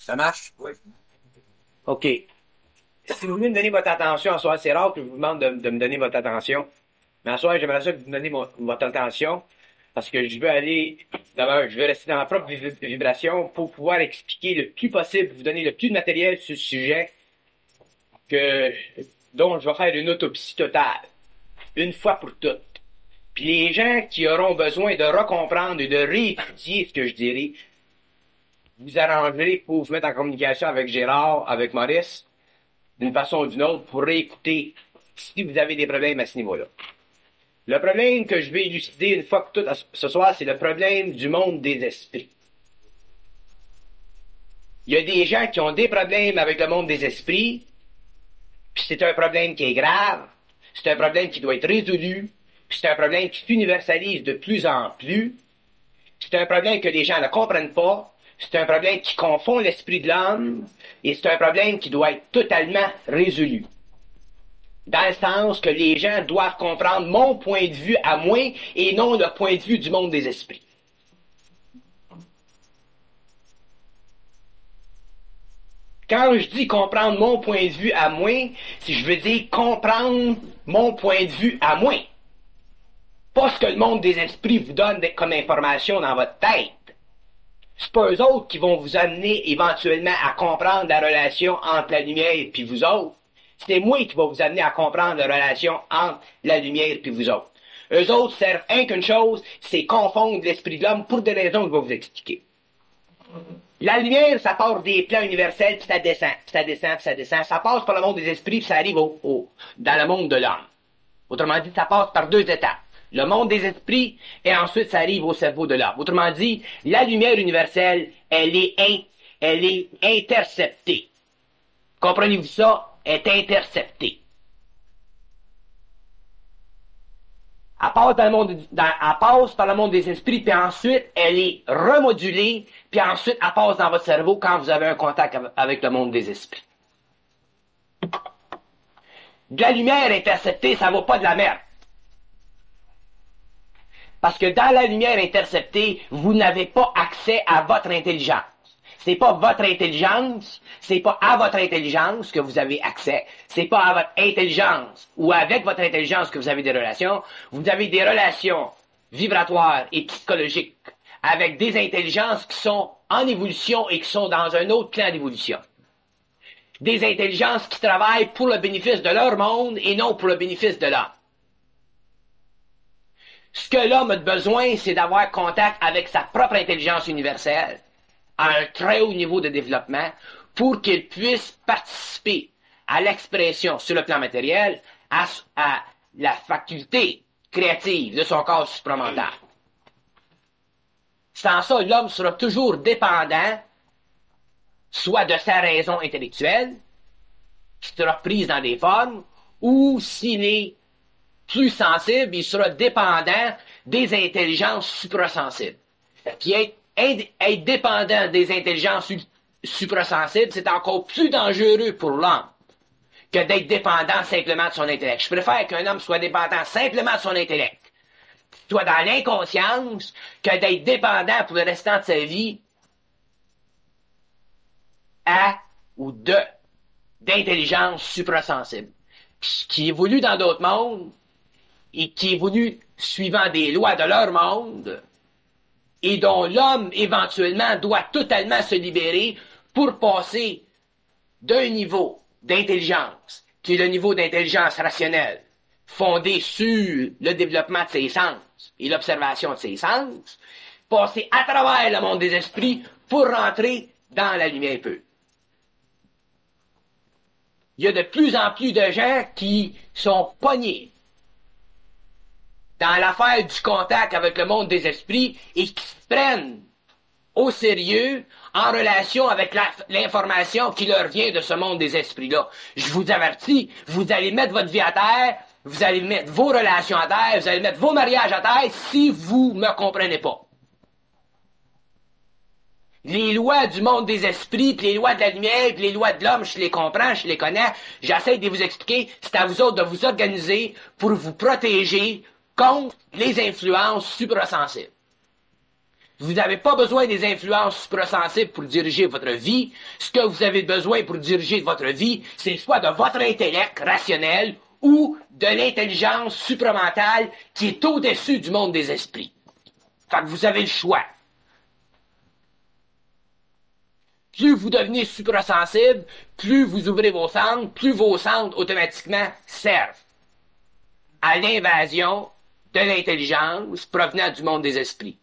Ça marche? Oui. OK. Si vous voulez me donner votre attention, en soir, c'est rare que je vous demande de me donner votre attention. Mais en soir, j'aimerais ça que vous me donniez votre attention parce que je veux aller, d'abord, je veux rester dans ma propre vibration pour pouvoir expliquer le plus possible, vous donner le plus de matériel sur ce sujet que, dont je vais faire une autopsie totale, une fois pour toutes. Puis les gens qui auront besoin de recomprendre et de réétudier ce que je dirai, vous arrangerez pour vous mettre en communication avec Gérard, avec Maurice, d'une façon ou d'une autre, pour réécouter si vous avez des problèmes à ce niveau-là. Le problème que je vais élucider une fois que tout ce soir, c'est le problème du monde des esprits. Il y a des gens qui ont des problèmes avec le monde des esprits, puis c'est un problème qui est grave, c'est un problème qui doit être résolu, puis c'est un problème qui s'universalise de plus en plus, c'est un problème que les gens ne comprennent pas, c'est un problème qui confond l'esprit de l'homme, et c'est un problème qui doit être totalement résolu. Dans le sens que les gens doivent comprendre mon point de vue à moi et non le point de vue du monde des esprits. Quand je dis comprendre mon point de vue à moi, si je veux dire comprendre mon point de vue à moi. Pas ce que le monde des esprits vous donne comme information dans votre tête. C'est pas eux autres qui vont vous amener éventuellement à comprendre la relation entre la lumière et puis vous autres. C'est moi qui va vous amener à comprendre la relation entre la lumière et puis vous autres. Eux autres servent rien qu'une chose, c'est confondre l'esprit de l'homme pour des raisons que je vais vous expliquer. La lumière, ça part des plans universels, puis ça descend, puis ça descend, puis ça descend. Ça passe par le monde des esprits, puis ça arrive dans le monde de l'homme. Autrement dit, ça passe par deux étapes. Le monde des esprits, et ensuite ça arrive au cerveau de l'homme. Autrement dit, la lumière universelle, elle est interceptée. Comprenez-vous ça? Elle est interceptée. Elle passe, elle passe par le monde des esprits, puis ensuite, elle est remodulée, puis ensuite, elle passe dans votre cerveau quand vous avez un contact avec le monde des esprits. De la lumière interceptée, ça vaut pas de la merde. Parce que dans la lumière interceptée, vous n'avez pas accès à votre intelligence. C'est pas votre intelligence, c'est pas à votre intelligence que vous avez accès, c'est pas à votre intelligence ou avec votre intelligence que vous avez des relations. Vous avez des relations vibratoires et psychologiques avec des intelligences qui sont en évolution et qui sont dans un autre plan d'évolution. Des intelligences qui travaillent pour le bénéfice de leur monde et non pour le bénéfice de l'homme. Ce que l'homme a besoin, c'est d'avoir contact avec sa propre intelligence universelle à un très haut niveau de développement pour qu'il puisse participer à l'expression sur le plan matériel, à la faculté créative de son corps supramental. Sans ça, l'homme sera toujours dépendant, soit de sa raison intellectuelle, qui sera prise dans des formes, ou s'il est plus sensible, il sera dépendant des intelligences suprasensibles. Puis être dépendant des intelligences suprasensibles, c'est encore plus dangereux pour l'homme que d'être dépendant simplement de son intellect. Je préfère qu'un homme soit dépendant simplement de son intellect, soit dans l'inconscience, que d'être dépendant pour le restant de sa vie à ou d'intelligence suprasensible, qui évolue dans d'autres mondes et qui évolue suivant des lois de leur monde et dont l'homme éventuellement doit totalement se libérer pour passer d'un niveau d'intelligence, qui est le niveau d'intelligence rationnelle, fondé sur le développement de ses sens et l'observation de ses sens, passer à travers le monde des esprits pour rentrer dans la lumière pure. Il y a de plus en plus de gens qui sont pognés dans l'affaire du contact avec le monde des esprits et qui se prennent au sérieux en relation avec l'information qui leur vient de ce monde des esprits-là. Je vous avertis, vous allez mettre votre vie à terre, vous allez mettre vos relations à terre, vous allez mettre vos mariages à terre si vous me comprenez pas. Les lois du monde des esprits, puis les lois de la lumière, puis les lois de l'homme, je les comprends, je les connais, j'essaie de vous expliquer, c'est à vous autres de vous organiser pour vous protéger contre les influences suprasensibles. Vous n'avez pas besoin des influences suprasensibles pour diriger votre vie. Ce que vous avez besoin pour diriger votre vie, c'est soit de votre intellect rationnel ou de l'intelligence supramentale qui est au-dessus du monde des esprits. Fait que vous avez le choix. Plus vous devenez suprasensible, plus vous ouvrez vos centres, plus vos centres automatiquement servent à l'invasion de l'intelligence provenant du monde des esprits.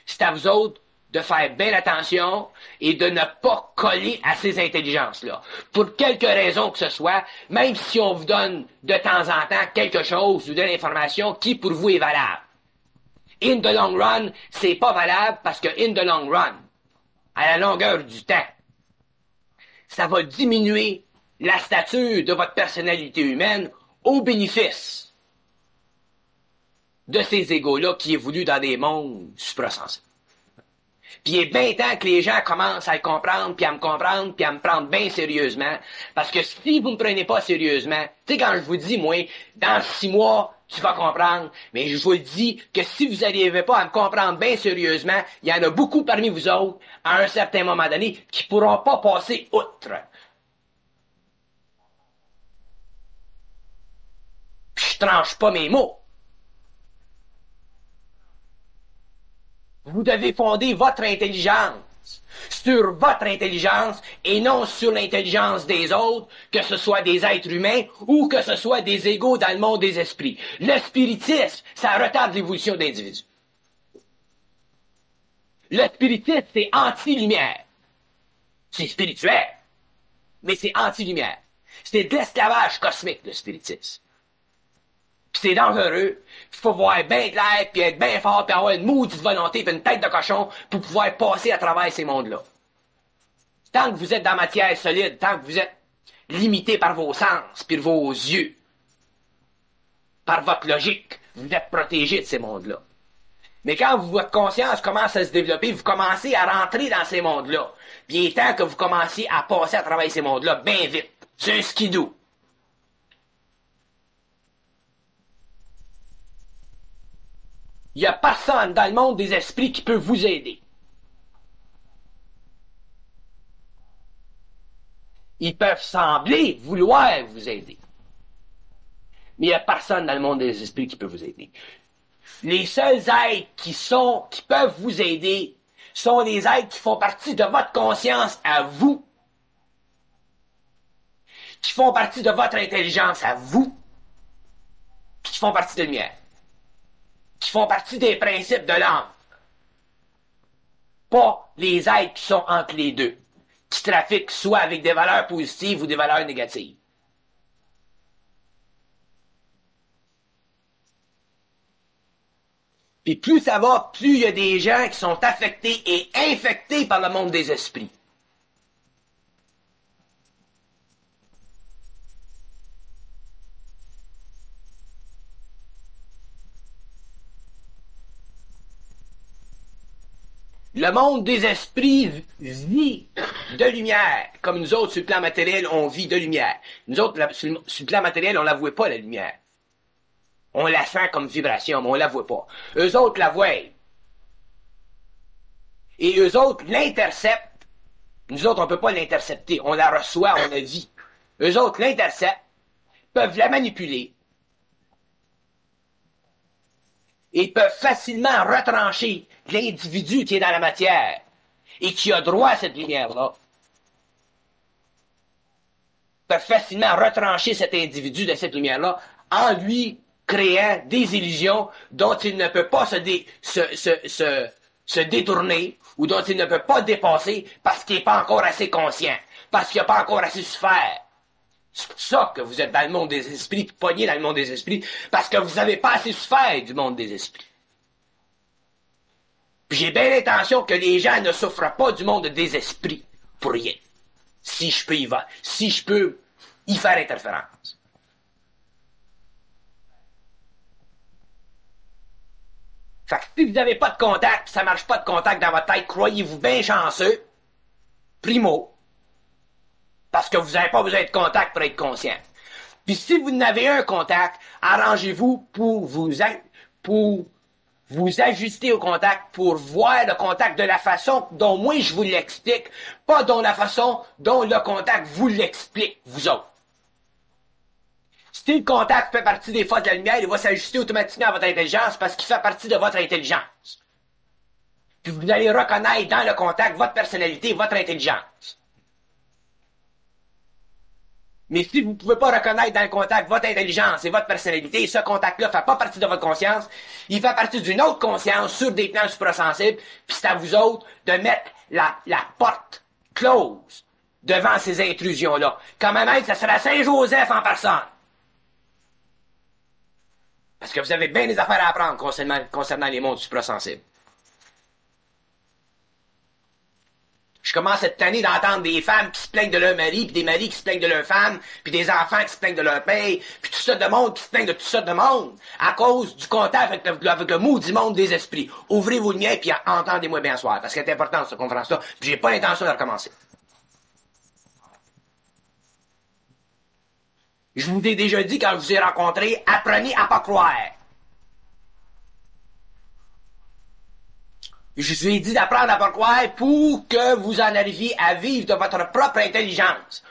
C'est à vous autres de faire bien attention et de ne pas coller à ces intelligences-là. Pour quelque raison que ce soit, même si on vous donne de temps en temps quelque chose ou de l'information qui pour vous est valable. In the long run, c'est pas valable parce que in the long run, à la longueur du temps, ça va diminuer la stature de votre personnalité humaine au bénéfice de ces égos-là qui évoluent dans des mondes suprasensibles. Puis il est bien temps que les gens commencent à le comprendre, puis à me comprendre, puis à me prendre bien sérieusement. Parce que si vous ne me prenez pas sérieusement, tu sais, quand je vous dis, moi, dans 6 mois, tu vas comprendre, mais je vous le dis que si vous n'arrivez pas à me comprendre bien sérieusement, il y en a beaucoup parmi vous autres, à un certain moment donné, qui pourront pas passer outre. Puis je tranche pas mes mots. Vous devez fonder votre intelligence sur votre intelligence et non sur l'intelligence des autres, que ce soit des êtres humains ou que ce soit des égos dans le monde des esprits. Le spiritisme, ça retarde l'évolution d'individus. Le spiritisme, c'est anti-lumière. C'est spirituel, mais c'est anti-lumière. C'est de l'esclavage cosmique, le spiritisme. Puis c'est dangereux, il faut voir bien clair, puis être bien fort, puis avoir une maudite volonté, puis une tête de cochon, pour pouvoir passer à travers ces mondes-là. Tant que vous êtes dans la matière solide, tant que vous êtes limité par vos sens, puis vos yeux, par votre logique, vous êtes protégé de ces mondes-là. Mais quand votre conscience commence à se développer, vous commencez à rentrer dans ces mondes-là. Puis il est temps que vous commenciez à passer à travers ces mondes-là, bien vite. C'est un skidoo. Il n'y a personne dans le monde des esprits qui peut vous aider. Ils peuvent sembler vouloir vous aider. Mais il n'y a personne dans le monde des esprits qui peut vous aider. Les seuls êtres qui peuvent vous aider sont les êtres qui font partie de votre conscience à vous, qui font partie de votre intelligence à vous, puis qui font partie de la lumière, qui font partie des principes de l'âme. Pas les êtres qui sont entre les deux, qui trafiquent soit avec des valeurs positives ou des valeurs négatives. Puis plus ça va, plus il y a des gens qui sont affectés et infectés par le monde des esprits. Le monde des esprits vit de lumière. Comme nous autres, sur le plan matériel, on vit de lumière. Nous autres, sur le plan matériel, on la voit pas, la lumière. On la sent comme vibration, mais on la voit pas. Eux autres la voient. Et eux autres l'interceptent. Nous autres, on peut pas l'intercepter. On la reçoit, on la vit. Eux autres l'interceptent, peuvent la manipuler. Et peuvent facilement retrancher l'individu qui est dans la matière et qui a droit à cette lumière-là. Peuvent facilement retrancher cet individu de cette lumière-là en lui créant des illusions dont il ne peut pas se détourner ou dont il ne peut pas dépasser parce qu'il n'est pas encore assez conscient, parce qu'il n'a pas encore assez souffert. C'est pour ça que vous êtes dans le monde des esprits, pogné dans le monde des esprits, parce que vous n'avez pas assez souffert du monde des esprits. Puis j'ai bien l'intention que les gens ne souffrent pas du monde des esprits pour rien. Si je peux y faire interférence. Fait que si vous n'avez pas de contact, ça marche pas de contact dans votre tête, croyez-vous bien chanceux, primo, parce que vous n'avez pas besoin de contact pour être conscient. Puis si vous n'avez un contact, arrangez-vous pour vous ajustez au contact pour voir le contact de la façon dont moi je vous l'explique, pas dans la façon dont le contact vous l'explique, vous autres. Si le contact fait partie des forces de la lumière, il va s'ajuster automatiquement à votre intelligence parce qu'il fait partie de votre intelligence. Puis vous allez reconnaître dans le contact votre personnalité, votre intelligence. Mais si vous ne pouvez pas reconnaître dans le contact votre intelligence et votre personnalité, ce contact-là ne fait pas partie de votre conscience, il fait partie d'une autre conscience sur des plans suprasensibles, puis c'est à vous autres de mettre la porte close devant ces intrusions-là. Quand même, ça sera Saint-Joseph en personne. Parce que vous avez bien des affaires à apprendre concernant les mondes suprasensibles. Je commence cette année d'entendre des femmes qui se plaignent de leur mari, puis des maris qui se plaignent de leur femme, puis des enfants qui se plaignent de leur père, puis tout ça de monde qui se plaignent de tout ça de monde, à cause du contact avec le maudit monde des esprits. Ouvrez vos lumières, puis entendez-moi bien soir, parce que c'est important cette conférence-là, puis j'ai pas l'intention de recommencer. Je vous ai déjà dit quand je vous ai rencontré, apprenez à pas croire. Je vous ai dit d'apprendre à pas croire pour que vous en arriviez à vivre de votre propre intelligence.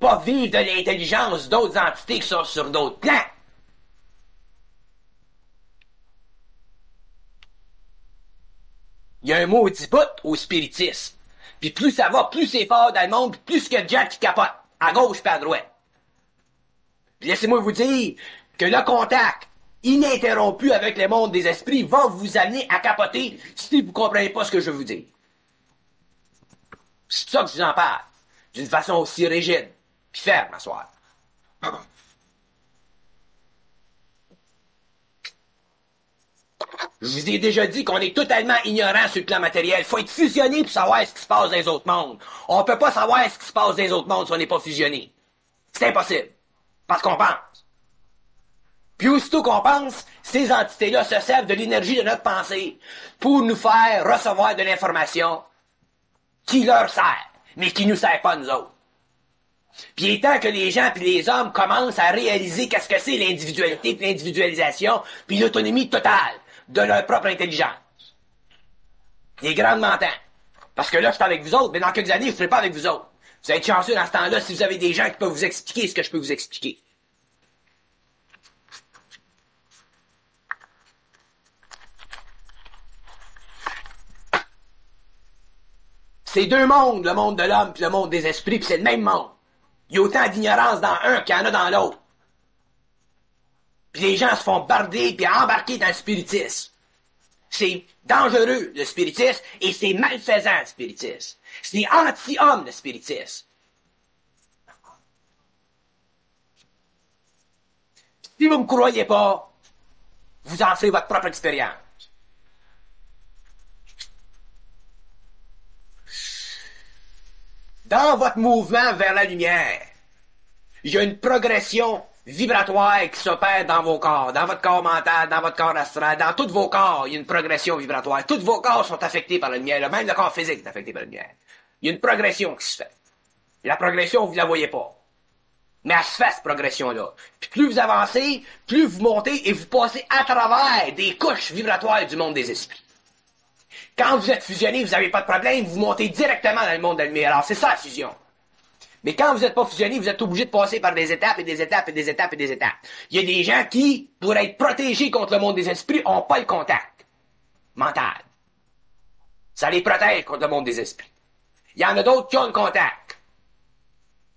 Pas vivre de l'intelligence d'autres entités qui sont sur d'autres plans. Il y a un maudit bout au spiritisme. Puis plus ça va, plus c'est fort dans le monde, plus que Jack qui capote, à gauche et à droite. Puis laissez-moi vous dire que le contact ininterrompu avec le monde des esprits va vous amener à capoter si vous ne comprenez pas ce que je veux vous dire. C'est pour ça que je vous en parle, d'une façon aussi rigide, puis ferme, à soir. Je vous ai déjà dit qu'on est totalement ignorant sur le plan matériel. Il faut être fusionné pour savoir ce qui se passe dans les autres mondes. On ne peut pas savoir ce qui se passe dans les autres mondes si on n'est pas fusionné. C'est impossible. Parce qu'on pense. Puis aussitôt qu'on pense, ces entités-là se servent de l'énergie de notre pensée pour nous faire recevoir de l'information qui leur sert, mais qui nous sert pas nous autres. Puis il est temps que les gens puis les hommes commencent à réaliser qu'est-ce que c'est l'individualité, puis l'individualisation, puis l'autonomie totale de leur propre intelligence. Il est grandement temps. Parce que là, je suis avec vous autres, mais dans quelques années, je ne serai pas avec vous autres. Vous allez être chanceux dans ce temps-là si vous avez des gens qui peuvent vous expliquer ce que je peux vous expliquer. C'est deux mondes, le monde de l'homme puis le monde des esprits, puis c'est le même monde. Il y a autant d'ignorance dans un qu'il y en a dans l'autre. Puis les gens se font barder puis embarquer dans le spiritisme. C'est dangereux, le spiritisme, et c'est malfaisant, le spiritisme. C'est anti-homme, le spiritisme. Si vous ne me croyez pas, vous en ferez votre propre expérience. Dans votre mouvement vers la lumière, il y a une progression vibratoire qui s'opère dans vos corps, dans votre corps mental, dans votre corps astral, dans tous vos corps, il y a une progression vibratoire. Tous vos corps sont affectés par la lumière, même le corps physique est affecté par la lumière. Il y a une progression qui se fait. Et la progression, vous ne la voyez pas. Mais elle se fait, cette progression-là. Puis plus vous avancez, plus vous montez et vous passez à travers des couches vibratoires du monde des esprits. Quand vous êtes fusionné, vous n'avez pas de problème, vous montez directement dans le monde de la lumière. Alors c'est ça la fusion. Mais quand vous n'êtes pas fusionné, vous êtes obligé de passer par des étapes et des étapes et des étapes et des étapes. Il y a des gens qui, pour être protégés contre le monde des esprits, n'ont pas le contact mental. Ça les protège contre le monde des esprits. Il y en a d'autres qui ont le contact,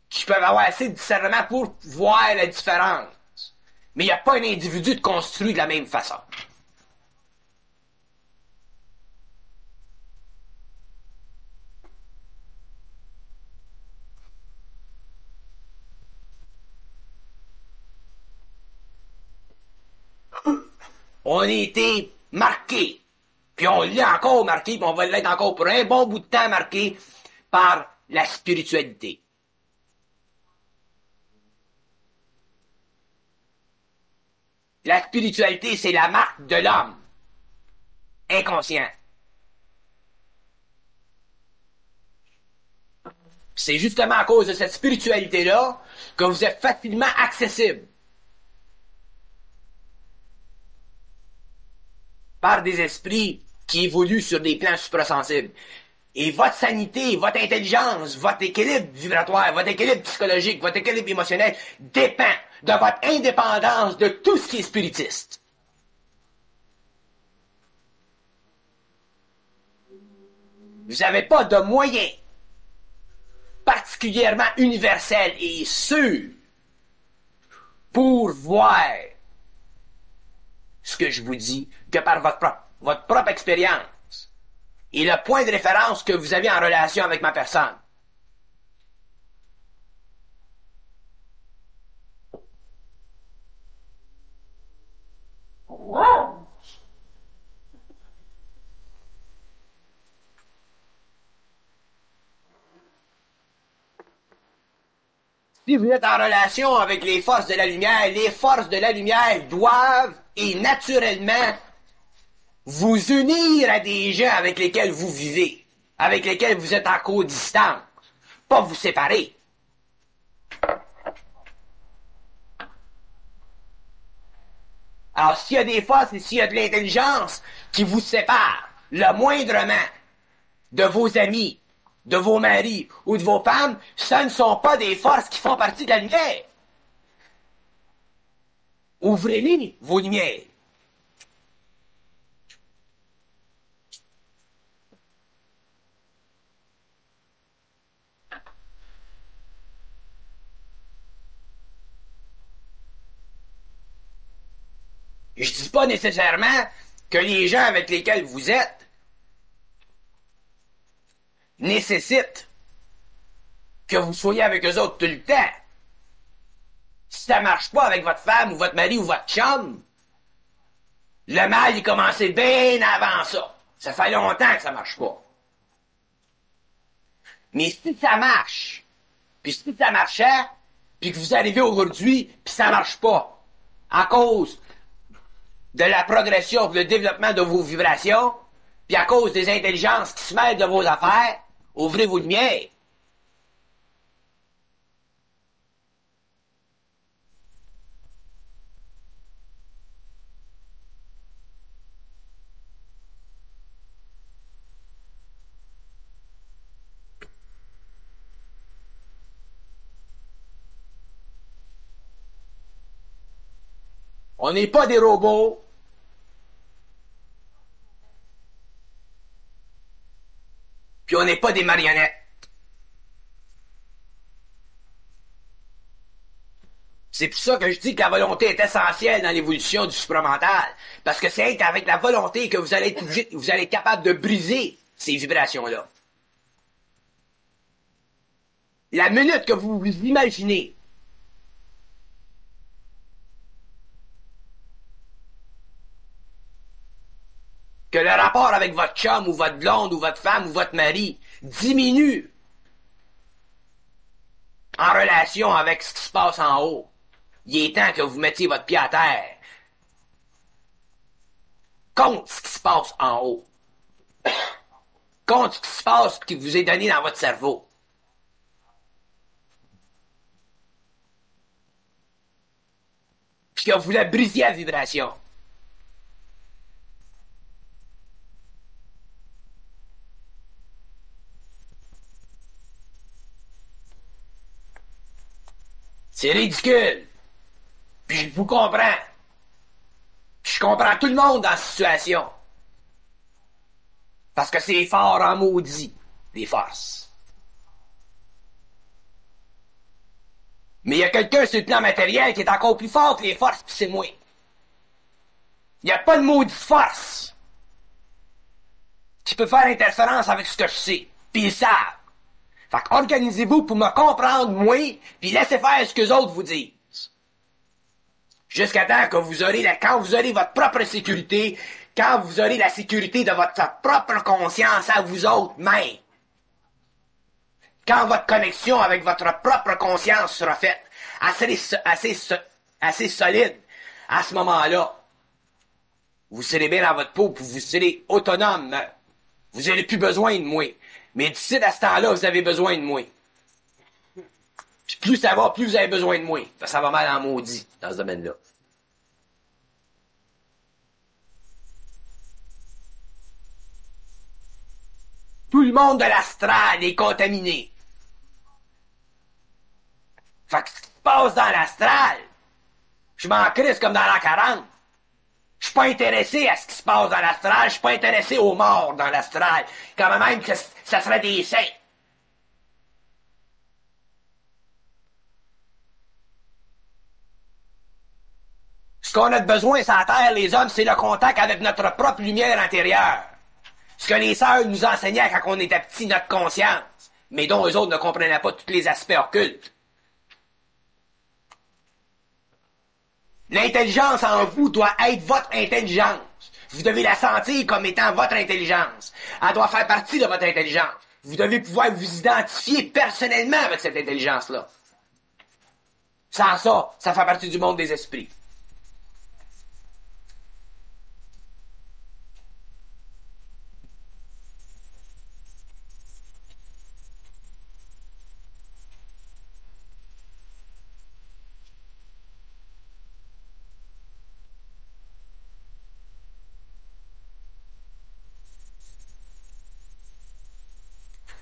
qui peuvent avoir assez de discernement pour voir la différence. Mais il n'y a pas un individu de construit de la même façon. On a été marqué, puis on l'est encore marqué, puis on va l'être encore pour un bon bout de temps marqué par la spiritualité. La spiritualité, c'est la marque de l'homme inconscient. C'est justement à cause de cette spiritualité-là que vous êtes facilement accessible par des esprits qui évoluent sur des plans suprasensibles. Et votre sanité, votre intelligence, votre équilibre vibratoire, votre équilibre psychologique, votre équilibre émotionnel dépend de votre indépendance de tout ce qui est spiritiste. Vous n'avez pas de moyens particulièrement universels et sûrs pour voir ce que je vous dis que par votre propre expérience et le point de référence que vous avez en relation avec ma personne. Si vous êtes en relation avec les forces de la lumière doivent et naturellement vous unir à des gens avec lesquels vous vivez, avec lesquels vous êtes en co-distance, pas vous séparer. Alors, s'il y a des forces et s'il y a de l'intelligence qui vous séparent, le moindrement, de vos amis, de vos maris ou de vos femmes, ce ne sont pas des forces qui font partie de la lumière. Ouvrez-les, vos lumières. Je dis pas nécessairement que les gens avec lesquels vous êtes nécessitent que vous soyez avec eux autres tout le temps. Si ça marche pas avec votre femme ou votre mari ou votre chum, le mal est commencé bien avant ça. Ça fait longtemps que ça marche pas. Mais si ça marche, puis si ça marchait, puis que vous arrivez aujourd'hui, puis ça marche pas, à cause de la progression, le développement de vos vibrations, puis à cause des intelligences qui se mêlent de vos affaires, ouvrez vos lumières. On n'est pas des robots. Puis on n'est pas des marionnettes. C'est pour ça que je dis que la volonté est essentielle dans l'évolution du supramental. Parce que c'est avec la volonté que vous allez être obligé, vous allez être capable de briser ces vibrations-là. La minute que vous vous imaginez que le rapport avec votre chum ou votre blonde ou votre femme ou votre mari diminue en relation avec ce qui se passe en haut, il est temps que vous mettiez votre pied à terre contre ce qui se passe en haut, contre ce qui se passe qui vous est donné dans votre cerveau. Puis que vous la brisiez à vibration. C'est ridicule. Puis je vous comprends. Puis je comprends tout le monde dans la situation. Parce que c'est fort en maudit, les forces. Mais il y a quelqu'un sur le plan matériel qui est encore plus fort que les forces, puis c'est moi. Il n'y a pas de maudite force qui peut faire interférence avec ce que je sais. Puis ils savent. Fait qu'organisez-vous pour me comprendre, moi, puis laissez faire ce que les autres vous disent. Jusqu'à temps que vous aurez quand vous aurez votre propre sécurité, quand vous aurez la sécurité de votre propre conscience à vous autres même. Quand votre connexion avec votre propre conscience sera faite assez solide, à ce moment-là, vous serez bien dans votre peau, puis vous serez autonome. Vous n'aurez plus besoin de moi. Mais d'ici à ce temps-là, vous avez besoin de moi. Puis plus ça va, plus vous avez besoin de moi. Ça va mal en maudit dans ce domaine-là. Tout le monde de l'astral est contaminé. Fait que ce qui se passe dans l'astral, je m'en crisse comme dans l'an 40. Je suis pas intéressé à ce qui se passe dans l'astral, je suis pas intéressé aux morts dans l'astral. Quand même que ça serait des saints. Ce qu'on a de besoin sur la Terre, les hommes, c'est le contact avec notre propre lumière intérieure. Ce que les sœurs nous enseignaient quand on était petits, notre conscience, mais dont eux autres ne comprenaient pas tous les aspects occultes. L'intelligence en vous doit être votre intelligence. Vous devez la sentir comme étant votre intelligence. Elle doit faire partie de votre intelligence. Vous devez pouvoir vous identifier personnellement avec cette intelligence-là. Sans ça, ça fait partie du monde des esprits.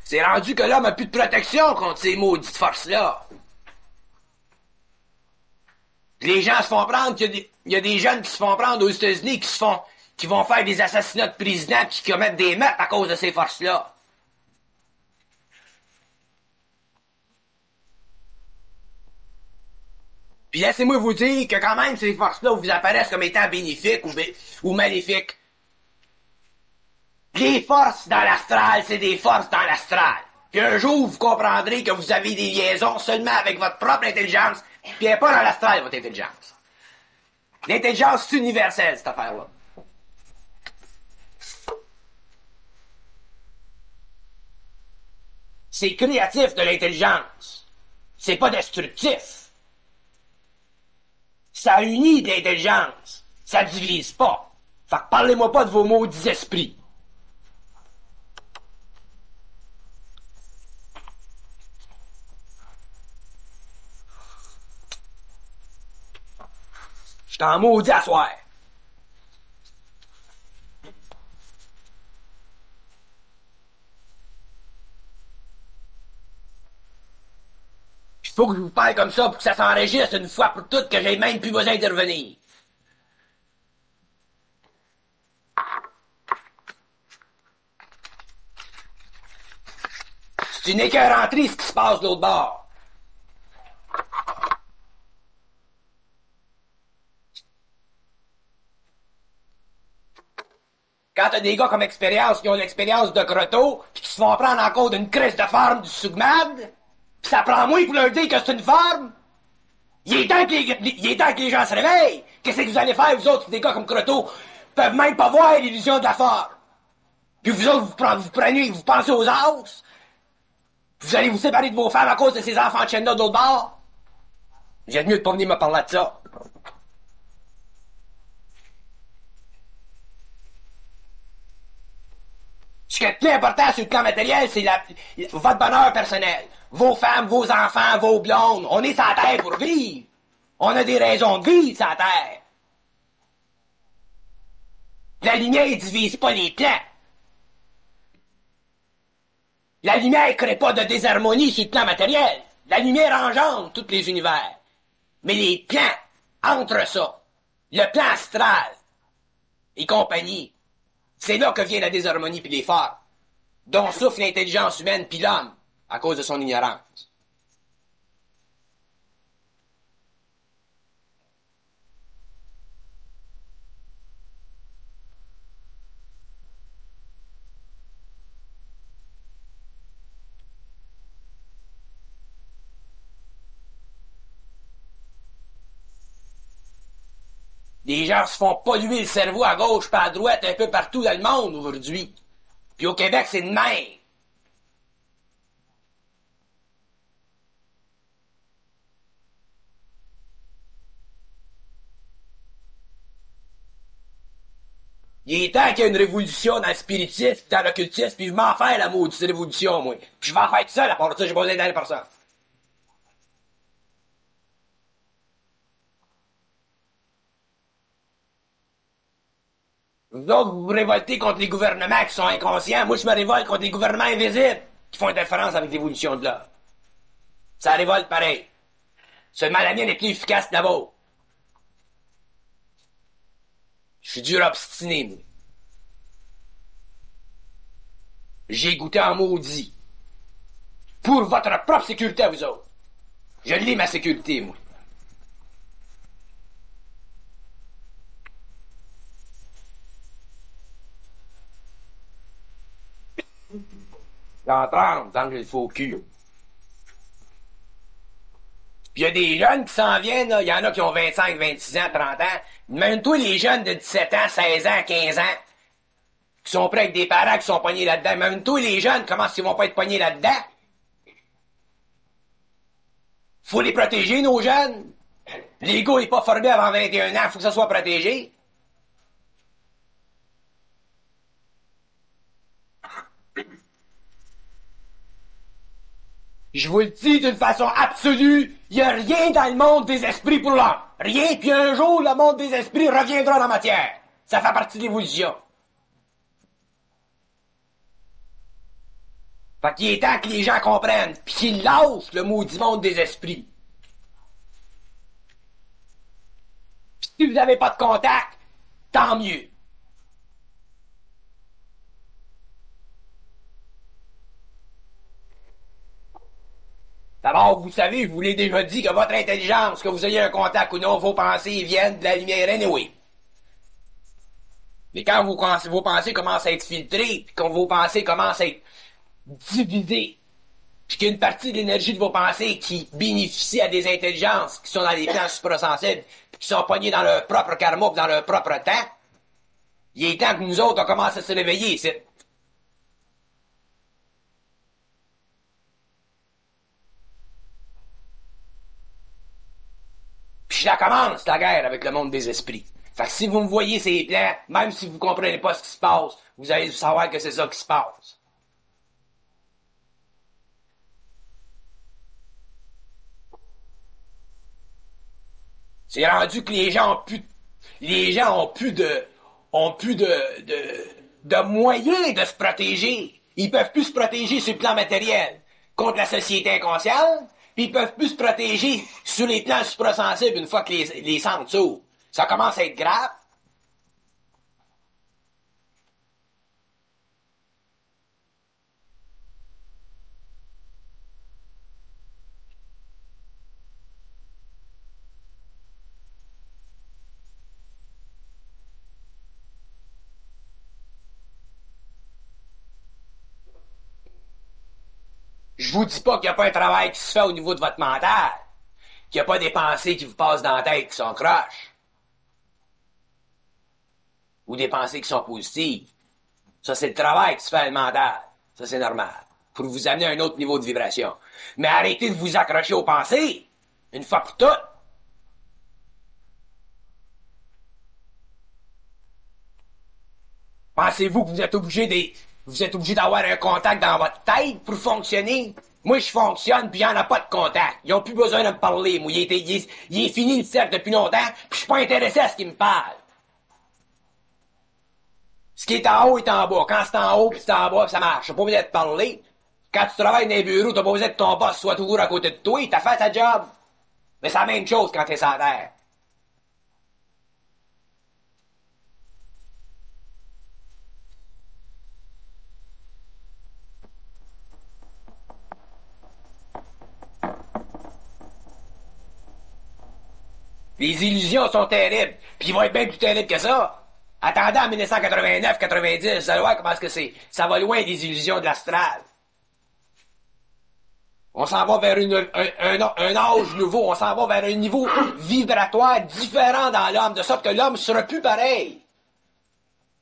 C'est rendu que l'homme a plus de protection contre ces maudites forces-là. Les gens se font prendre, il y a des jeunes qui se font prendre aux États-Unis qui vont faire des assassinats de présidents qui commettent des meurtres à cause de ces forces-là. Puis laissez-moi vous dire que quand même ces forces-là vous apparaissent comme étant bénéfiques ou maléfiques. Les forces dans l'astral, c'est des forces dans l'astral. Puis un jour, vous comprendrez que vous avez des liaisons seulement avec votre propre intelligence, puis elle n'est pas dans l'astral, votre intelligence. L'intelligence, c'est universelle, cette affaire-là. C'est créatif de l'intelligence. C'est pas destructif. Ça unit de l'intelligence. Ça divise pas. Fait que parlez-moi pas de vos maudits esprits. Je t'en maudis à soir. Il faut que je vous parle comme ça pour que ça s'enregistre une fois pour toutes que j'ai même plus besoin d'intervenir. C'est une écœuranterie ce qui se passe de l'autre bord. Quand t'as des gars comme expérience qui ont l'expérience de Grotto, pis qui se font prendre en cause d'une crise de forme du Sougmad, pis ça prend moins pour leur dire que c'est une forme, il est temps que les gens se réveillent. Qu'est-ce que vous allez faire, vous autres, des gars comme Grotto, peuvent même pas voir l'illusion de la forme. Puis vous autres, vous pensez aux as, vous allez vous séparer de vos femmes à cause de ces enfants de chaîne-là d'autre bord. J'ai mieux de pas venir me parler de ça. Ce qui est le plus important sur le plan matériel, c'est votre bonheur personnel. Vos femmes, vos enfants, vos blondes. On est sur la terre pour vivre. On a des raisons de vivre sur la terre. La lumière ne divise pas les plans. La lumière ne crée pas de désharmonie sur le plan matériel. La lumière engendre tous les univers. Mais les plans entre ça, le plan astral et compagnie, c'est là que vient la désharmonie puis l'effort, dont souffre l'intelligence humaine puis l'homme à cause de son ignorance. Les gens se font polluer le cerveau à gauche pas à droite un peu partout dans le monde aujourd'hui. Puis au Québec, c'est de même. Il est temps qu'il y ait une révolution dans le spiritisme, dans l'occultisme, puis je m'en faire la maudite révolution, moi. Puis je vais en faire tout seul, à part ça, j'ai pas besoin d'aller par ça. Vous autres, vous vous révoltez contre les gouvernements qui sont inconscients. Moi, je me révolte contre les gouvernements invisibles qui font interférence avec l'évolution de l'homme. Ça révolte pareil. Seulement la mienne est plus efficace que la vôtre. Je suis dur obstiné, moi. J'ai goûté en maudit. Pour votre propre sécurité à vous autres. Je lis ma sécurité, moi. J'en tremble tant que j'ai le faux cul. Puis il y a des jeunes qui s'en viennent, là. Il y en a qui ont 25, 26 ans, 30 ans. Même toi, les jeunes de 17 ans, 16 ans, 15 ans, qui sont prêts avec des parents qui sont pognés là-dedans. Même tous les jeunes, comment est-ce qu'ils vont pas être pognés là-dedans? Faut les protéger, nos jeunes. L'ego est pas formé avant 21 ans, faut que ça soit protégé. Je vous le dis d'une façon absolue, il n'y a rien dans le monde des esprits pour l'homme. Rien, puis un jour, le monde des esprits reviendra dans la matière. Ça fait partie de l'évolution. Fait qu'il est temps que les gens comprennent, puis qu'ils lâchent le maudit monde des esprits. Puis si vous n'avez pas de contact, tant mieux. D'abord, vous savez, je vous l'ai déjà dit que votre intelligence, que vous ayez un contact ou non, vos pensées viennent de la lumière anyway. Mais quand vos pensées commencent à être filtrées, puis quand vos pensées commencent à être divisées, puis qu'il y a une partie de l'énergie de vos pensées qui bénéficie à des intelligences qui sont dans les plans suprasensibles, puis qui sont poignées dans leur propre karma, puis dans leur propre temps, il est temps que nous autres, on commence à se réveiller ici. Puis je la commence, la guerre, avec le monde des esprits. Fait que si vous me voyez ces plans, même si vous comprenez pas ce qui se passe, vous allez savoir que c'est ça qui se passe. C'est rendu que les gens ont plus de moyens de se protéger. Ils peuvent plus se protéger sur le plan matériel contre la société inconsciente, puis ils peuvent plus se protéger sur les plans suprasensibles une fois que les centres s'ouvrent. Ça commence à être grave. Je vous dis pas qu'il n'y a pas un travail qui se fait au niveau de votre mental, qu'il n'y a pas des pensées qui vous passent dans la tête qui sont croches, ou des pensées qui sont positives. Ça, c'est le travail qui se fait à le mental. Ça, c'est normal. Pour vous amener à un autre niveau de vibration. Mais arrêtez de vous accrocher aux pensées, une fois pour toutes. Pensez-vous que vous êtes obligé d'avoir un contact dans votre tête pour fonctionner? Moi, je fonctionne, puis il n'y en a pas de contact. Ils n'ont plus besoin de me parler. Moi, il est fini le cercle depuis longtemps, puis je suis pas intéressé à ce qu'ils me parlent. Ce qui est en haut est en bas. Quand c'est en haut, puis c'est en bas, ça marche. T'as pas besoin de te parler. Quand tu travailles dans les bureaux, t'as pas besoin que ton boss soit toujours à côté de toi. T'as fait ta job. Mais c'est la même chose quand t'es sur la terre. Les illusions sont terribles, puis ils vont être bien plus terribles que ça. Attendez en 1989-90, vous allez voir comment est-ce que c'est. Ça va loin des illusions de l'astral. On s'en va vers un âge nouveau, on s'en va vers un niveau vibratoire différent dans l'homme, de sorte que l'homme sera plus pareil.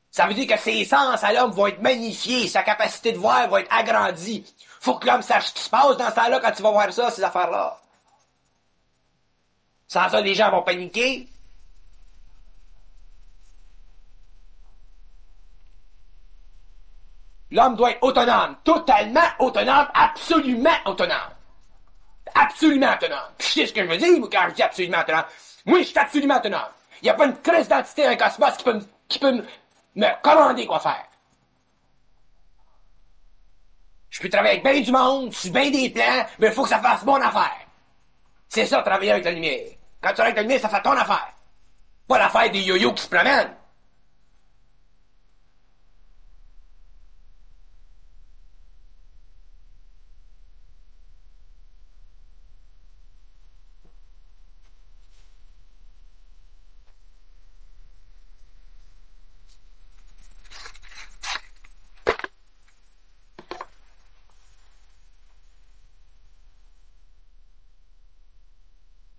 Ça veut dire que ses sens à l'homme vont être magnifiés, sa capacité de voir va être agrandie. Faut que l'homme sache ce qui se passe dans ce temps-là quand tu vas voir ça, ces affaires-là. Sans ça, les gens vont paniquer. L'homme doit être autonome, totalement autonome, absolument autonome. Absolument autonome. Puis je sais ce que je veux dire, moi, quand je dis absolument autonome. Moi, je suis absolument autonome. Il n'y a pas une crise d'identité dans le cosmos qui peut me me commander quoi faire. Je peux travailler avec bien du monde, sur bien des plans, mais il faut que ça fasse mon affaire. C'est ça, travailler avec la lumière. Quand tu travailles avec la lumière, ça fait ton affaire. Pas l'affaire des yo-yo qui se promènent.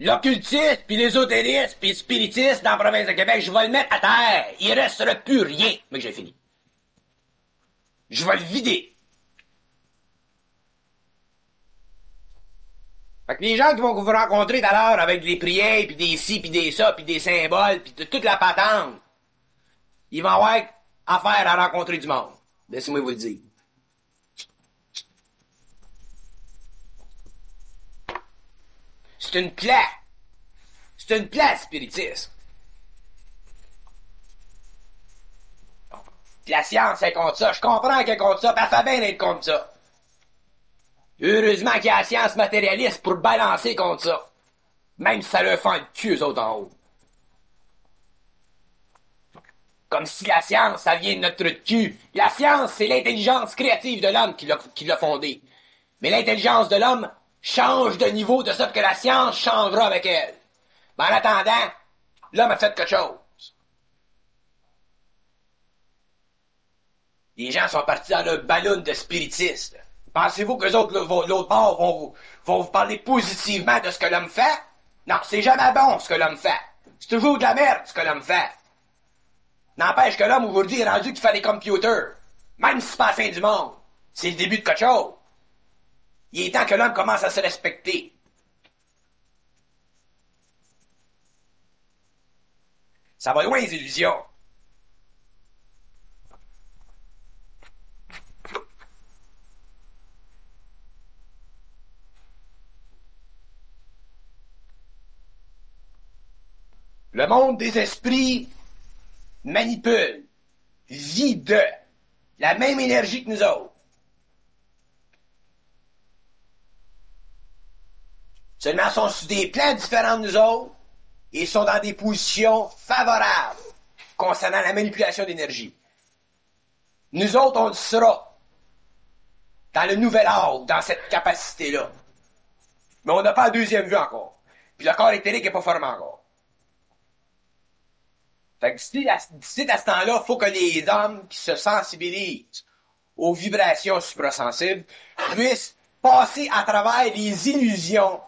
L'occultiste, puis l'ésotérisme, puis le spiritisme dans la province de Québec, je vais le mettre à terre. Il restera plus rien, mais que j'ai fini. Je vais le vider. Fait que les gens qui vont vous rencontrer tout à l'heure avec des prières, puis des ci, puis des ça, puis des symboles, puis de toute la patente, ils vont avoir affaire à rencontrer du monde. Laissez-moi vous le dire. C'est une plaie. C'est une plaie, spiritisme. Puis la science est contre ça. Je comprends qu'elle est contre ça, puis elle fait bien d'être contre ça. Heureusement qu'il y a la science matérialiste pour balancer contre ça. Même si ça leur fait le cul, eux autres en haut. Comme si la science, ça vient de notre trou de cul. La science, c'est l'intelligence créative de l'homme qui l'a fondée. Mais l'intelligence de l'homme change de niveau de sorte que la science changera avec elle. Mais en attendant, l'homme a fait quelque chose. Les gens sont partis dans le ballon de spiritistes. Pensez-vous que l'autre bord vont vous parler positivement de ce que l'homme fait? Non, c'est jamais bon ce que l'homme fait. C'est toujours de la merde ce que l'homme fait. N'empêche que l'homme aujourd'hui est rendu qu'il fait des computers. Même si c'est pas la fin du monde. C'est le début de quelque chose. Il est temps que l'homme commence à se respecter. Ça va loin les illusions. Le monde des esprits manipule, vit de la même énergie que nous autres. Seulement, ils sont sur des plans différents de nous autres et sont dans des positions favorables concernant la manipulation d'énergie. Nous autres, on le sera dans le nouvel ordre, dans cette capacité-là. Mais on n'a pas la deuxième vue encore. Puis le corps éthérique n'est pas formé encore. Fait que d'ici à ce temps-là, il faut que les hommes qui se sensibilisent aux vibrations suprasensibles puissent passer à travers les illusions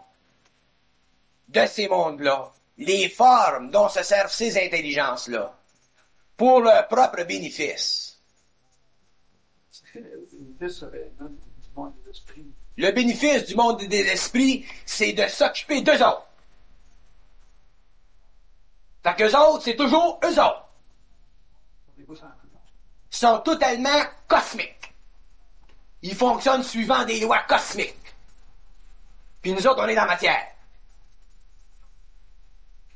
de ces mondes-là, les formes dont se servent ces intelligences-là, pour leur propre bénéfice. Le bénéfice du monde des esprits, c'est de s'occuper d'eux autres. Fait qu'eux autres, c'est toujours eux autres. Ils sont totalement cosmiques. Ils fonctionnent suivant des lois cosmiques. Puis nous autres, on est dans la matière.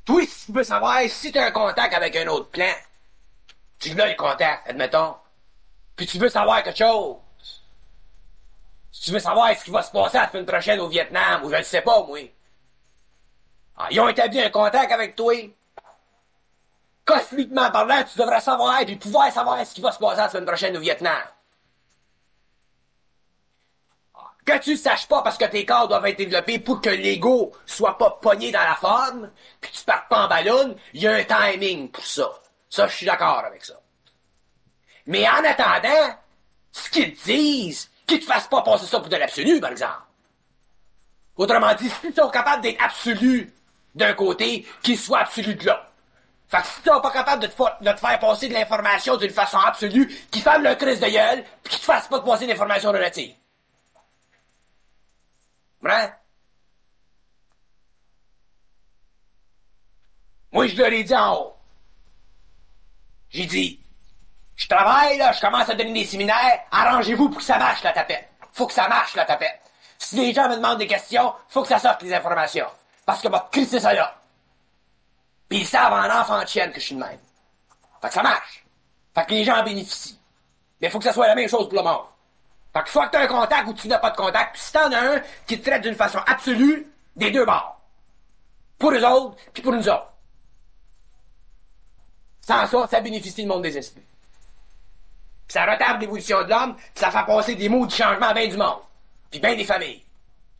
Toi, si tu veux savoir si tu as un contact avec un autre plan, tu l'as le contact, admettons, puis tu veux savoir quelque chose. Si tu veux savoir ce qui va se passer la semaine prochaine au Vietnam, ou je ne sais pas, moi. Ah, ils ont établi un contact avec toi. Cosmiquement parlant, tu devrais savoir et pouvoir savoir ce qui va se passer la semaine prochaine au Vietnam. Que tu ne saches pas parce que tes corps doivent être développés pour que l'ego soit pas pogné dans la forme, puis tu partes pas en ballon, il y a un timing pour ça. Ça, je suis d'accord avec ça. Mais en attendant, ce qu'ils te disent, qu'ils te fassent pas passer ça pour de l'absolu, par exemple. Autrement dit, si ils sont capables d'être absolus d'un côté, qu'ils soient absolus de l'autre. Fait que si t'es pas capable de te faire passer de l'information d'une façon absolue, qu'ils ferment leur crise de gueule, pis qu'ils te fassent pas passer d'informations relatives. Hein? Moi, je leur ai dit en haut. J'ai dit, je travaille, là, je commence à donner des séminaires, arrangez-vous pour que ça marche, la tapette. Faut que ça marche, la tapette. Si les gens me demandent des questions, faut que ça sorte les informations. Parce que m'a crissé ça là. Pis ils savent en enfant de chienne que je suis de même. Fait que ça marche. Fait que les gens en bénéficient. Mais il faut que ça soit la même chose pour le mort. Fait que soit que tu as un contact ou tu n'as pas de contact, puis si t'en as un qui te traite d'une façon absolue, des deux bords. Pour eux autres, puis pour nous autres. Sans ça, ça bénéficie le monde des esprits. Puis ça retarde l'évolution de l'homme, puis ça fait passer des mots de changement à bien du monde. Puis bien des familles.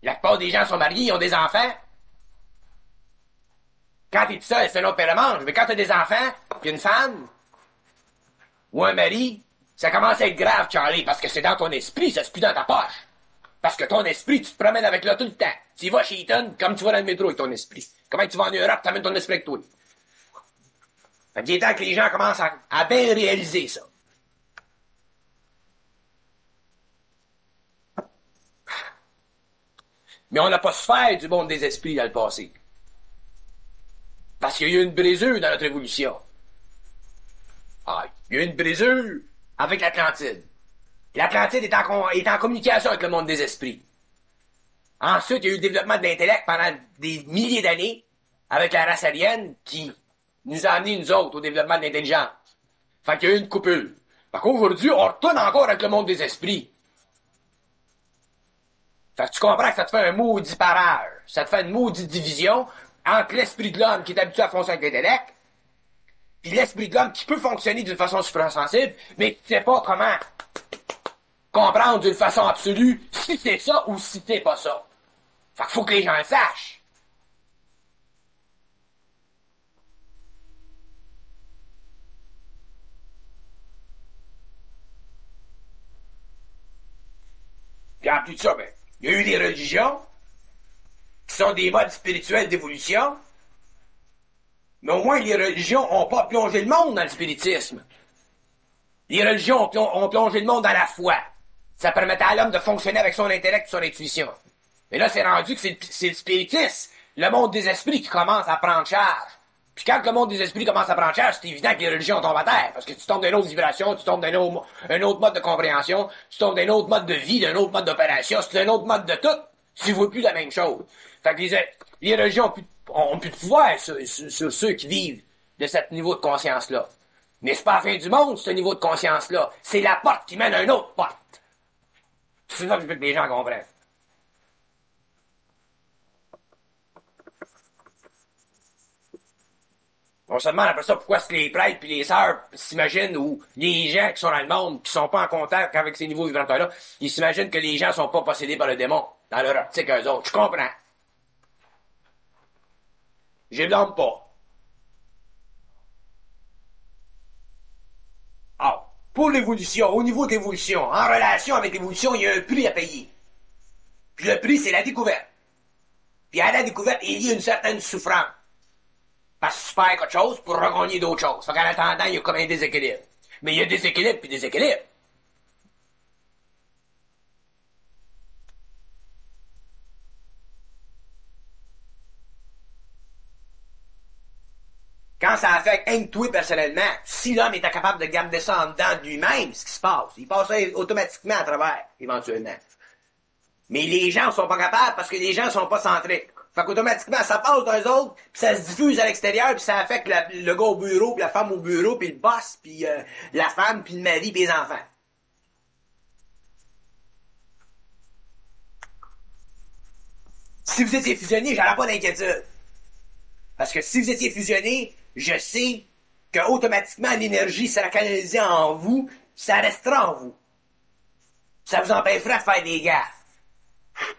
La plupart des gens sont mariés, ils ont des enfants. Quand t'es tout seul, c'est un autre paire de manche. Mais quand t'as des enfants, puis une femme, ou un mari, ça commence à être grave, Charlie, parce que c'est dans ton esprit, ça c'est plus dans ta poche. Parce que ton esprit, tu te promènes avec là tout le temps. Tu y vas chez Eaton, comme tu vas dans le métro avec ton esprit. Comment tu vas en Europe, t'amènes ton esprit avec toi. Fait qu'il est temps que les gens commencent à bien réaliser ça. Mais on n'a pas souffert du monde des esprits dans le passé. Parce qu'il y a eu une brisure dans notre évolution. Ah, il y a eu une brisure avec l'Atlantide. L'Atlantide est en communication avec le monde des esprits. Ensuite, il y a eu le développement de l'intellect pendant des milliers d'années avec la race aryenne qui nous a amené, nous autres, au développement de l'intelligence. Fait qu'il y a eu une coupure. Fait qu'aujourd'hui, on retourne encore avec le monde des esprits. Fait que tu comprends que ça te fait un maudit parage. Ça te fait une maudite division entre l'esprit de l'homme qui est habitué à fonctionner avec l'intellect, puis l'esprit de l'homme qui peut fonctionner d'une façon suprasensible, mais qui ne sait pas comment comprendre d'une façon absolue si c'est ça ou si c'est pas ça. Fait qu'il faut que les gens le sachent. Puis en plus de ça, ben, il y a eu des religions qui sont des modes spirituels d'évolution, mais au moins les religions n'ont pas plongé le monde dans le spiritisme. Les religions ont plongé le monde dans la foi. Ça permettait à l'homme de fonctionner avec son intellect et son intuition. Mais là, c'est rendu que c'est le spiritisme, le monde des esprits qui commence à prendre charge. Puis quand le monde des esprits commence à prendre charge, c'est évident que les religions tombent à terre. Parce que tu tombes d'une autre vibration, tu tombes d'un autre mode de compréhension, tu tombes d'un autre mode de vie, d'un autre mode d'opération, c'est un autre mode de tout. Tu vois plus la même chose. Fait que les religions ont plus de pouvoir sur ceux qui vivent de ce niveau de conscience-là. Mais c'est pas la fin du monde, ce niveau de conscience-là. C'est la porte qui mène à une autre porte. C'est ça que je veux que les gens comprennent. On se demande après ça pourquoi est-ce que les prêtres puis les sœurs s'imaginent, ou les gens qui sont dans le monde, qui sont pas en contact avec ces niveaux vibrateurs-là, ils s'imaginent que les gens sont pas possédés par le démon, dans leur optique eux autres. Je comprends. Je blâme pas. Ah, pour l'évolution, au niveau de l'évolution, en relation avec l'évolution, il y a un prix à payer. Puis le prix, c'est la découverte. Puis à la découverte, il y a une certaine souffrance. Parce que tu perds quelque chose pour regagner d'autres choses. Fait qu'en attendant, il y a comme un déséquilibre. Mais il y a déséquilibre puis déséquilibre. Quand ça affecte un toi personnellement, si l'homme est incapable de garder ça en dedans de lui-même, ce qui se passe, il passe automatiquement à travers, éventuellement. Mais les gens sont pas capables parce que les gens sont pas centrés. Fait qu'automatiquement, ça passe d'eux autres, puis ça se diffuse à l'extérieur, puis ça affecte le gars au bureau, puis la femme au bureau, puis le boss, puis la femme, puis le mari, puis les enfants. Si vous étiez fusionné, j'aurais pas d'inquiétude. Parce que si vous étiez fusionné, je sais que automatiquement l'énergie sera canalisée en vous, ça restera en vous. Ça vous empêchera de faire des gaffes.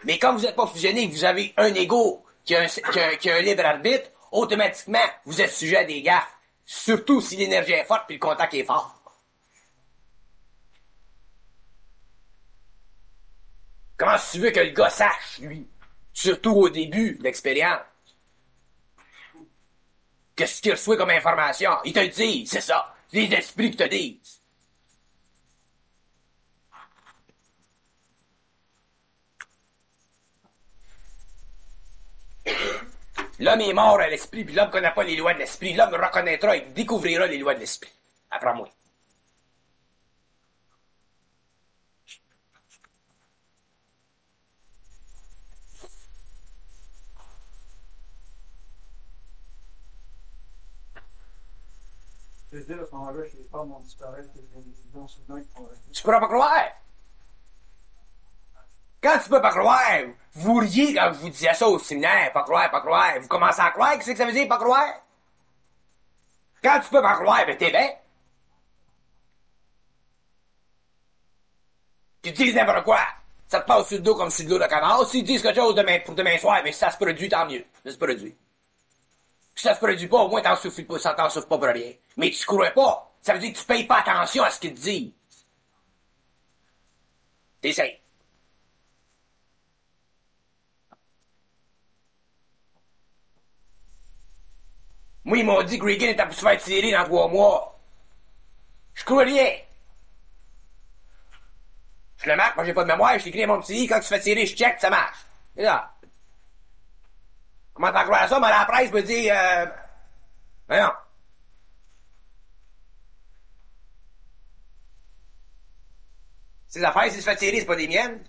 Mais quand vous n'êtes pas fusionné, que vous avez un ego qui a un libre arbitre, automatiquement, vous êtes sujet à des gaffes. Surtout si l'énergie est forte et le contact est fort. Comment tu veux que le gars sache, lui? Surtout au début de l'expérience. Qu'est-ce qu'il reçoit comme information? Il te le dit, c'est ça. C'est les esprits qui te disent. L'homme est mort à l'esprit, puis l'homme ne connaît pas les lois de l'esprit. L'homme reconnaîtra et découvrira les lois de l'esprit. Apprends-moi. Je veux dire, à ce moment-là, chez les femmes, on disparaît, les illusions soudain qui font rester. Tu pourras pas croire. Quand tu peux pas croire, vous riez quand je vous disais ça au séminaire, pas croire, pas croire. Vous commencez à croire, qu'est-ce que ça veut dire, pas croire? Quand tu peux pas croire, ben t'es bête. Tu dis n'importe quoi. Ça te passe sur le dos comme sur le dos de canard. S'ils disent quelque chose pour demain soir, mais si ça se produit, tant mieux. Ça se produit. Si ça se produit pas, au moins t'en souffres pas, ça t'en souffre pas pour rien. Mais tu crois pas. Ça veut dire que tu payes pas attention à ce qu'ils te disent. T'essayes. Moi, ils m'ont dit que Reagan était pour se faire tirer dans 3 mois. Je crois rien. Je le marque, moi j'ai pas de mémoire, je t'écris à mon petit, quand tu fais tirer, je check, ça marche. Et là. Comment t'en crois à ça? Mais la presse me dit, voyons. Ces affaires, si tu fais tirer, c'est pas des miennes.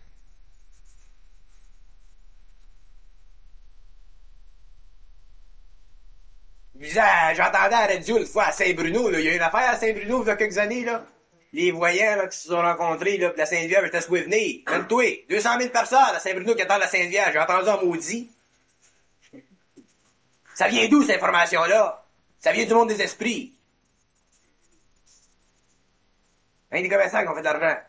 J'entendais à la radio une fois à Saint-Bruno, là. Il y a eu une affaire à Saint-Bruno il y a quelques années, là. Les voyants, là, qui se sont rencontrés, là, pis la Sainte-Vierge était supposée venir. Même toi, 200 000 personnes à Saint-Bruno qui attendent la Sainte-Vierge. J'ai entendu un maudit. Ça vient d'où, cette information-là? Ça vient du monde des esprits. Rien des commerçants qui ont fait de l'argent.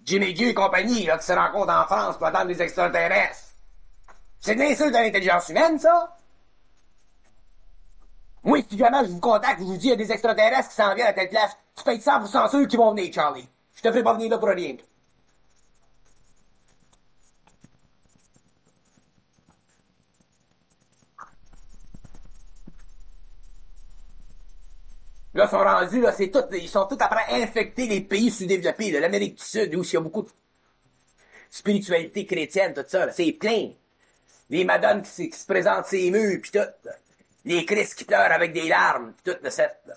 Jimmy Dieu et compagnie, là, qui se rencontrent en France pour attendre des extraterrestres. C'est de l'insulte à l'intelligence humaine, ça? Moi, si jamais je vous contacte, je vous dis, il y a des extraterrestres qui s'en viennent à telle place, tu peux être 100% sûr qu'ils vont venir, Charlie. Je te ferai pas venir là pour rien. Là, ils sont rendus, là, ils sont tous après à infecter les pays sous-développés, de l'Amérique du Sud, où il y a beaucoup de spiritualité chrétienne, tout ça, là, c'est plein. Les madones qui se présentent ses murs, pis tout. Les Christ qui pleurent avec des larmes, pis tout, de cette, là.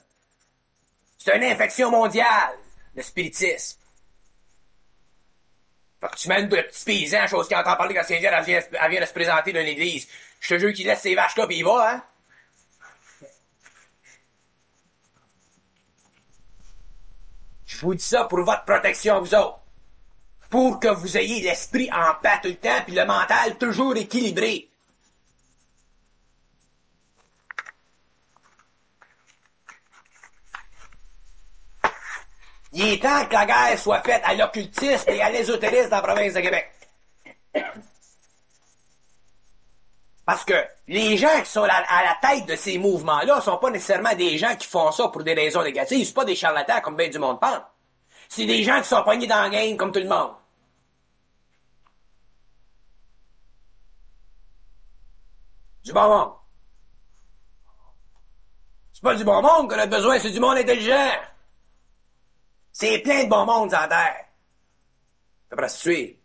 C'est une infection mondiale, le spiritisme. Fait que tu mets de petits paysans, chose qui entend parler quand Saint-Vierge, elle vient de se présenter dans l'église. Je te jure qu'il laisse ses vaches là, pis il va, hein. Je vous dis ça pour votre protection, vous autres. Pour que vous ayez l'esprit en paix tout le temps, puis le mental toujours équilibré. Il est temps que la guerre soit faite à l'occultisme et à l'ésotérisme dans la province de Québec. Parce que les gens qui sont à la tête de ces mouvements-là sont pas nécessairement des gens qui font ça pour des raisons négatives. C'est pas des charlatans comme bien du monde pense. C'est des gens qui sont pognés dans la game comme tout le monde. Du bon monde. C'est pas du bon monde qu'on a besoin, c'est du monde intelligent. C'est plein de bon monde sur la terre. Ça pourrait se tuer.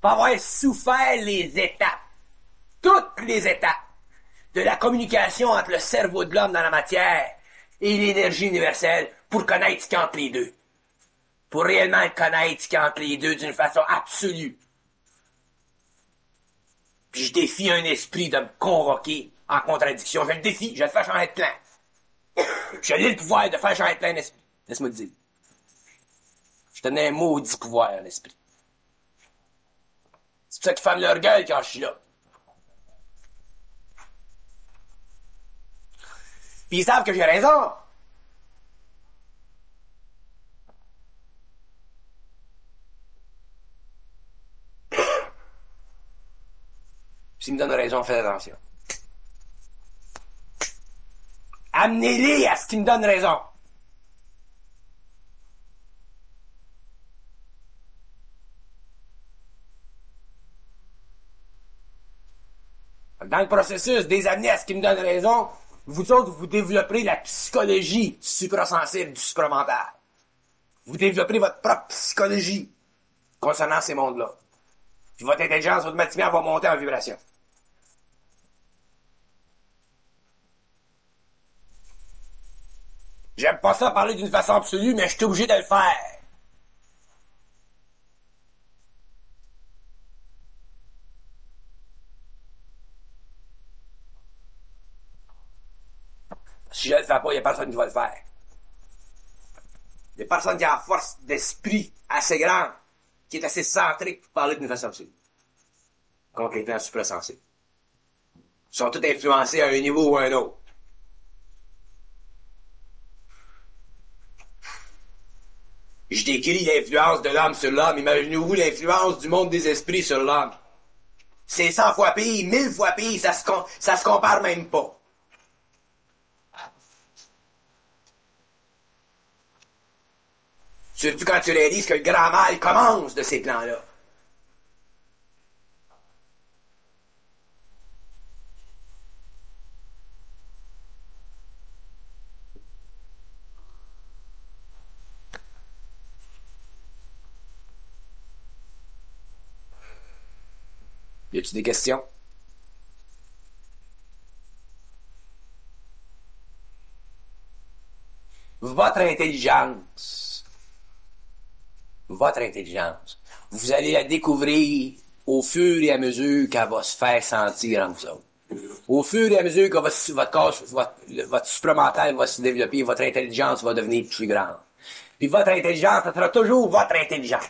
Faut avoir souffert les étapes. Toutes les étapes de la communication entre le cerveau de l'homme dans la matière et l'énergie universelle pour connaître ce qu'il y a entre les deux. Pour réellement connaître ce qu'il y a entre les deux d'une façon absolue. Puis je défie un esprit de me convoquer en contradiction. Je le défie, je le fais changer de plan. Je l'ai le pouvoir de faire changer de plan d'esprit. Laisse-moi te dire. Je tenais un maudit pouvoir à l'esprit. C'est pour ça qu'ils ferment leur gueule quand je suis là. Puis ils savent que j'ai raison. S'ils me donnent raison, faites attention. Amenez-les à ce qu'ils me donnent raison. Dans le processus des amener à ce qu'ils me donnent raison, vous autres, vous développerez la psychologie suprasensible du supramental. Vous développerez votre propre psychologie concernant ces mondes-là. Puis votre intelligence automatiquement va monter en vibration. J'aime pas ça parler d'une façon absolue, mais je suis obligé de le faire. Si je le fais pas, il y a personne qui va le faire. Il y a personne qui a la force d'esprit assez grande, qui est assez centrée pour parler d'une façon absolue. Contre les gens suprasensés. Ils sont tous influencés à un niveau ou à un autre. Je décris l'influence de l'homme sur l'homme. Imaginez-vous l'influence du monde des esprits sur l'homme. C'est 100 fois pire, 1000 fois pire, ça se compare même pas. Surtout quand tu réalises que le grand mal commence de ces plans-là. Y a-tu des questions? Votre intelligence, vous allez la découvrir au fur et à mesure qu'elle va se faire sentir en vous autres. Au fur et à mesure que votre supramental va se développer, votre intelligence va devenir plus grande. Puis votre intelligence, ça sera toujours votre intelligence.